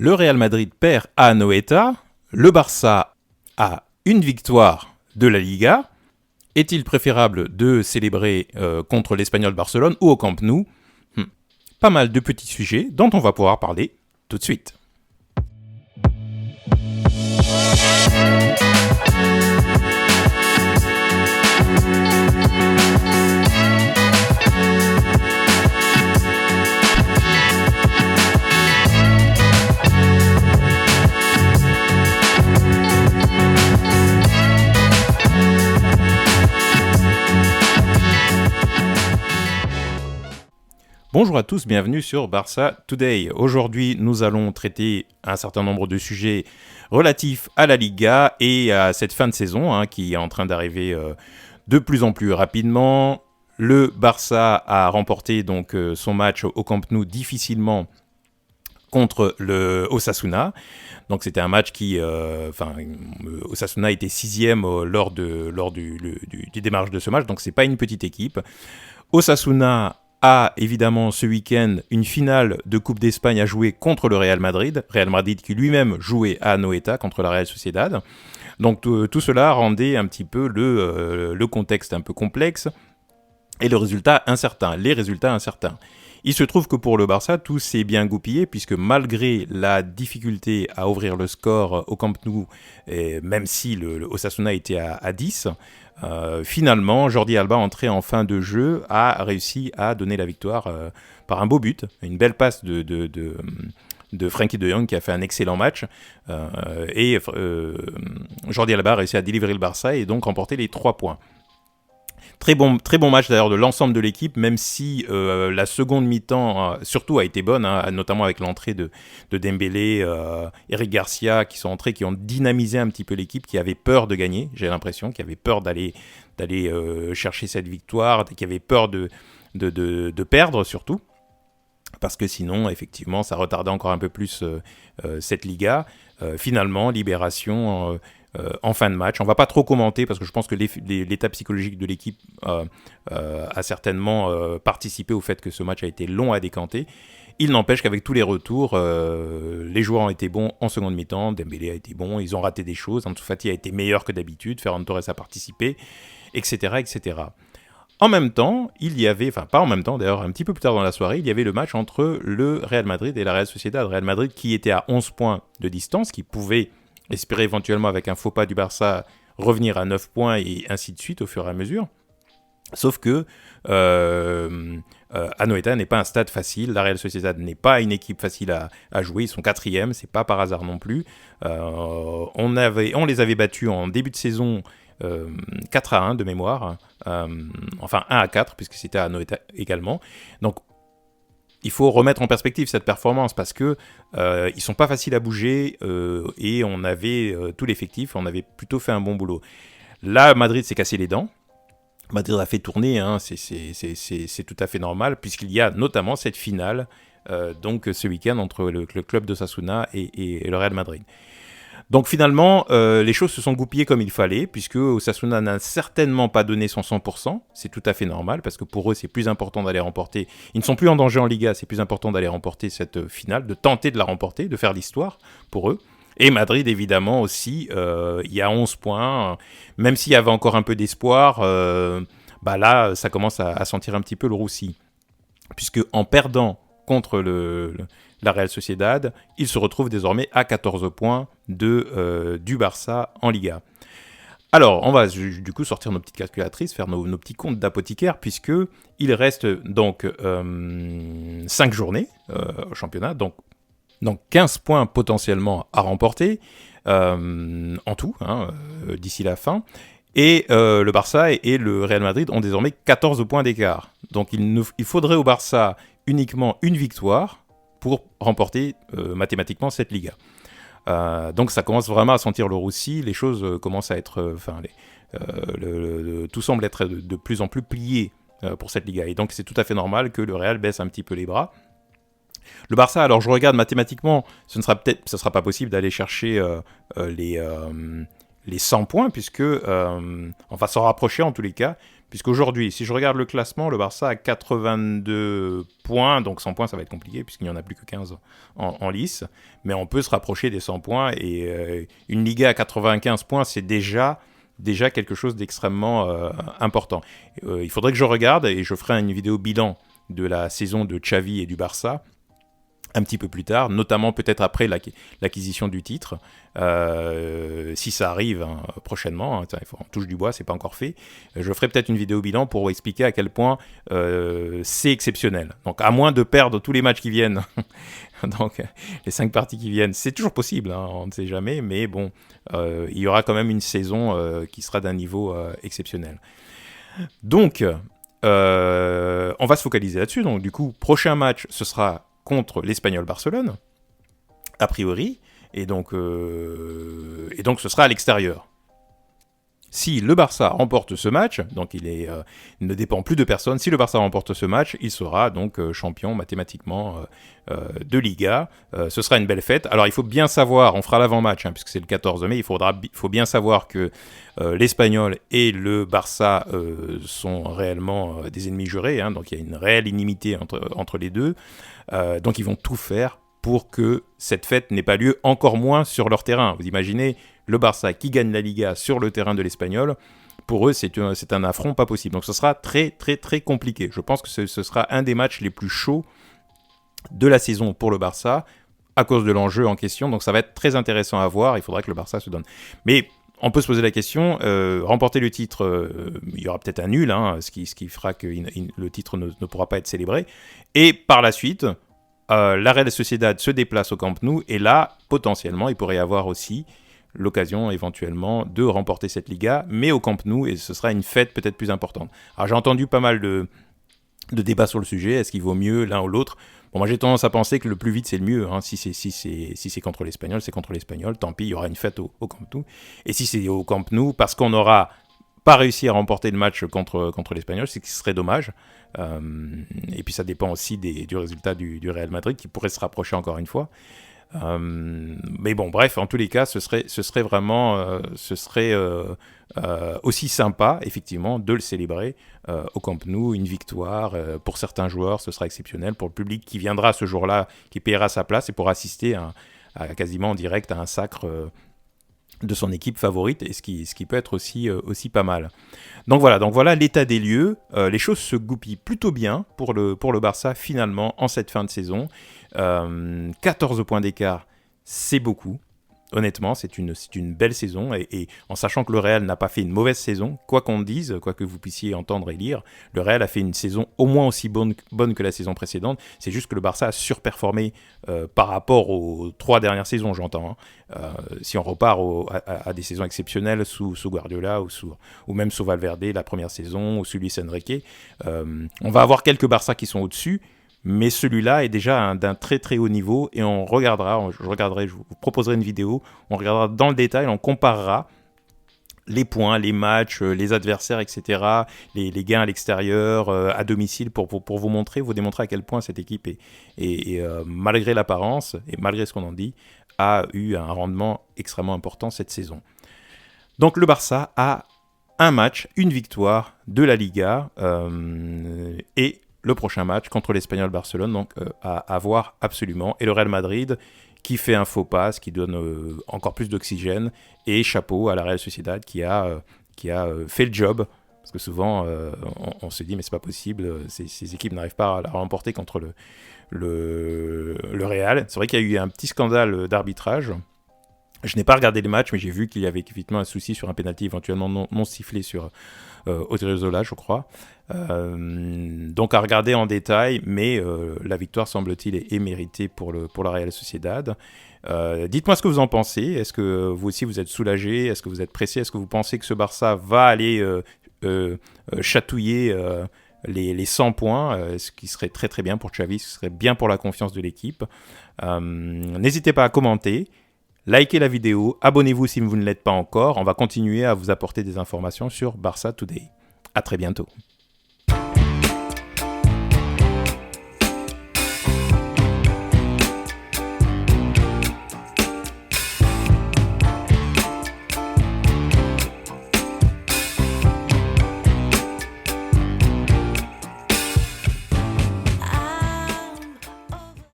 Le Real Madrid perd à Anoeta. Le Barça a une victoire de la Liga. Est-il préférable de célébrer contre l'Espagnol Barcelone ou au Camp Nou ? Pas mal de petits sujets dont on va pouvoir parler tout de suite. Bonjour à tous, bienvenue sur Barça Today. Aujourd'hui, nous allons traiter un certain nombre de sujets relatifs à la Liga et à cette fin de saison qui est en train d'arriver de plus en plus rapidement. Le Barça a remporté donc son match au Camp Nou difficilement contre le Osasuna. Donc c'était un match qui, Osasuna était 6e lors du démarrage de ce match, donc c'est pas une petite équipe. Osasuna a évidemment ce week-end une finale de Coupe d'Espagne à jouer contre le Real Madrid qui lui-même jouait à Anoeta contre la Real Sociedad. Donc tout cela rendait un petit peu le contexte un peu complexe et les résultats incertains. Il se trouve que pour le Barça, tout s'est bien goupillé puisque malgré la difficulté à ouvrir le score au Camp Nou, même si le Osasuna était à 10, finalement, Jordi Alba, entré en fin de jeu, a réussi à donner la victoire par un beau but, une belle passe de Frenkie de Jong qui a fait un excellent match. Jordi Alba a réussi à délivrer le Barça et donc remporter les 3 points. Très bon match d'ailleurs de l'ensemble de l'équipe, même si la seconde mi-temps surtout a été bonne, notamment avec l'entrée de Dembélé, Eric Garcia qui sont entrés, qui ont dynamisé un petit peu l'équipe, qui avait peur de gagner, j'ai l'impression, qui avait peur d'aller chercher cette victoire, qui avait peur de perdre surtout, parce que sinon effectivement ça retardait encore un peu plus cette Liga. Finalement, libération en fin de match. On ne va pas trop commenter parce que je pense que l'état psychologique de l'équipe a certainement participé au fait que ce match a été long à décanter. Il n'empêche qu'avec tous les retours, les joueurs ont été bons en seconde mi-temps. Dembélé a été bon, ils ont raté des choses. Ansu Fati a été meilleur que d'habitude. Ferran Torres a participé, etc., etc. En même temps, pas en même temps d'ailleurs, un petit peu plus tard dans la soirée, il y avait le match entre le Real Madrid et la Real Sociedad. Real Madrid qui était à 11 points de distance, qui pouvait espérer éventuellement avec un faux pas du Barça revenir à 9 points et ainsi de suite au fur et à mesure. Sauf que Anoeta n'est pas un stade facile, la Real Sociedad n'est pas une équipe facile à jouer, ils sont 4e, c'est pas par hasard non plus. On les avait battus en début de saison 4-1 de mémoire, enfin 1-4 puisque c'était à Anoeta également. Donc il faut remettre en perspective cette performance parce que ils sont pas faciles à bouger et on avait tout l'effectif, on avait plutôt fait un bon boulot. Là, Madrid s'est cassé les dents. Madrid a fait tourner, c'est tout à fait normal puisqu'il y a notamment cette finale donc ce week-end entre le club d'Osasuna et le Real Madrid. Donc finalement, les choses se sont goupillées comme il fallait, puisque Osasuna n'a certainement pas donné son 100%, c'est tout à fait normal, parce que pour eux, c'est plus important d'aller remporter, ils ne sont plus en danger en Liga, c'est plus important d'aller remporter cette finale, de tenter de la remporter, de faire l'histoire pour eux. Et Madrid, évidemment, aussi, il y a 11 points, même s'il y avait encore un peu d'espoir, là, ça commence à sentir un petit peu le roussi, puisque en perdant contre la Real Sociedad, il se retrouve désormais à 14 points du Barça en Liga. Alors, on va du coup sortir nos petites calculatrices, faire nos petits comptes d'apothicaire, puisqu'il reste donc 5 journées au championnat, donc 15 points potentiellement à remporter, en tout, d'ici la fin. Et le Barça et le Real Madrid ont désormais 14 points d'écart. Donc il faudrait au Barça uniquement une victoire pour remporter mathématiquement cette Liga. Donc ça commence vraiment à sentir le roussi, les choses commencent à être... tout semble être de plus en plus plié pour cette Liga. Et donc c'est tout à fait normal que le Real baisse un petit peu les bras. Le Barça, alors je regarde mathématiquement, ce sera pas possible d'aller chercher les 100 points, puisque on va s'en rapprocher en tous les cas, Puisqu'aujourd'hui, si je regarde le classement, le Barça a 82 points, donc 100 points, ça va être compliqué, puisqu'il n'y en a plus que 15 en lice. Mais on peut se rapprocher des 100 points, et une Liga à 95 points, c'est déjà quelque chose d'extrêmement important. Il faudrait que je regarde, et je ferai une vidéo bilan de la saison de Xavi et du Barça, un petit peu plus tard, notamment peut-être après l'acquisition du titre, si ça arrive prochainement, on touche du bois, c'est pas encore fait, je ferai peut-être une vidéo bilan pour expliquer à quel point c'est exceptionnel. Donc à moins de perdre tous les matchs qui viennent, donc les 5 parties qui viennent, c'est toujours possible, on ne sait jamais, mais bon, il y aura quand même une saison qui sera d'un niveau exceptionnel. Donc, on va se focaliser là-dessus, donc du coup, prochain match, ce sera contre l'Espagnol Barcelone, a priori, et donc ce sera à l'extérieur. Si le Barça remporte ce match, donc il ne dépend plus de personne, si le Barça remporte ce match, il sera donc champion mathématiquement de Liga. Ce sera une belle fête. Alors il faut bien savoir, on fera l'avant-match, puisque c'est le 14 mai, il faut bien savoir que l'Espagnol et le Barça sont réellement des ennemis jurés, donc il y a une réelle inimité entre les deux. Donc ils vont tout faire pour que cette fête n'ait pas lieu, encore moins sur leur terrain. Vous imaginez le Barça qui gagne la Liga sur le terrain de l'Espagnol, pour eux c'est un affront pas possible. Donc ce sera très très très compliqué. Je pense que ce sera un des matchs les plus chauds de la saison pour le Barça, à cause de l'enjeu en question. Donc ça va être très intéressant à voir, il faudra que le Barça se donne. Mais on peut se poser la question, remporter le titre, il y aura peut-être un nul, ce qui fera que le titre ne pourra pas être célébré. Et par la suite, la Real Sociedad se déplace au Camp Nou, et là, potentiellement, il pourrait y avoir aussi l'occasion éventuellement de remporter cette Liga, mais au Camp Nou, et ce sera une fête peut-être plus importante. Alors j'ai entendu pas mal de débats sur le sujet, est-ce qu'il vaut mieux l'un ou l'autre ? Bon, moi j'ai tendance à penser que le plus vite c'est le mieux, si c'est contre l'Espagnol, c'est contre l'Espagnol, tant pis, il y aura une fête au Camp Nou. Et si c'est au Camp Nou, parce qu'on n'aura pas réussi à remporter le match contre l'Espagnol, c'est que ce serait dommage. Et puis ça dépend aussi du résultat du Real Madrid, qui pourrait se rapprocher encore une fois. Mais bon, bref, en tous les cas, ce serait vraiment aussi sympa, effectivement, de le célébrer au Camp Nou, une victoire. Pour certains joueurs, ce sera exceptionnel. Pour le public qui viendra ce jour-là, qui paiera sa place, et pour assister à quasiment en direct à un sacre de son équipe favorite, et ce qui peut être aussi pas mal. Donc voilà l'état des lieux. Les choses se goupillent plutôt bien pour le Barça, finalement, en cette fin de saison. 14 points d'écart, c'est beaucoup. Honnêtement, c'est une belle saison, et en sachant que le Real n'a pas fait une mauvaise saison, quoi qu'on dise, quoi que vous puissiez entendre et lire, le Real a fait une saison au moins aussi bonne que la saison précédente. C'est juste que le Barça a surperformé par rapport aux 3 dernières saisons, j'entends. Si on repart à des saisons exceptionnelles sous Guardiola ou même sous Valverde, la première saison, ou sous Luis Enrique, on va avoir quelques Barça qui sont au-dessus, mais celui-là est déjà d'un très très haut niveau, et je vous proposerai une vidéo, on regardera dans le détail, on comparera les points, les matchs, les adversaires, etc., les gains à l'extérieur, à domicile, pour vous démontrer à quel point cette équipe est malgré l'apparence, et malgré ce qu'on en dit, a eu un rendement extrêmement important cette saison. Donc le Barça a un match, une victoire de la Liga, et le prochain match contre l'Espagnol Barcelone, donc à voir absolument. Et le Real Madrid qui fait un faux pas, ce qui donne encore plus d'oxygène. Et chapeau à la Real Sociedad qui a fait le job. Parce que souvent, on se dit, mais c'est pas possible, ces équipes n'arrivent pas à la remporter contre le Real. C'est vrai qu'il y a eu un petit scandale d'arbitrage. Je n'ai pas regardé les matchs, mais j'ai vu qu'il y avait effectivement un souci sur un pénalty éventuellement non sifflé sur Odriozola, je crois. Donc à regarder en détail, mais la victoire, semble-t-il, est méritée pour la Real Sociedad. Dites-moi ce que vous en pensez. Est-ce que vous aussi vous êtes soulagé ? Est-ce que vous êtes pressé ? Est-ce que vous pensez que ce Barça va aller chatouiller les 100 points, ce qui serait très très bien pour Xavi, ce qui serait bien pour la confiance de l'équipe. N'hésitez pas à commenter. Likez la vidéo, abonnez-vous si vous ne l'êtes pas encore. On va continuer à vous apporter des informations sur Barça Today. À très bientôt.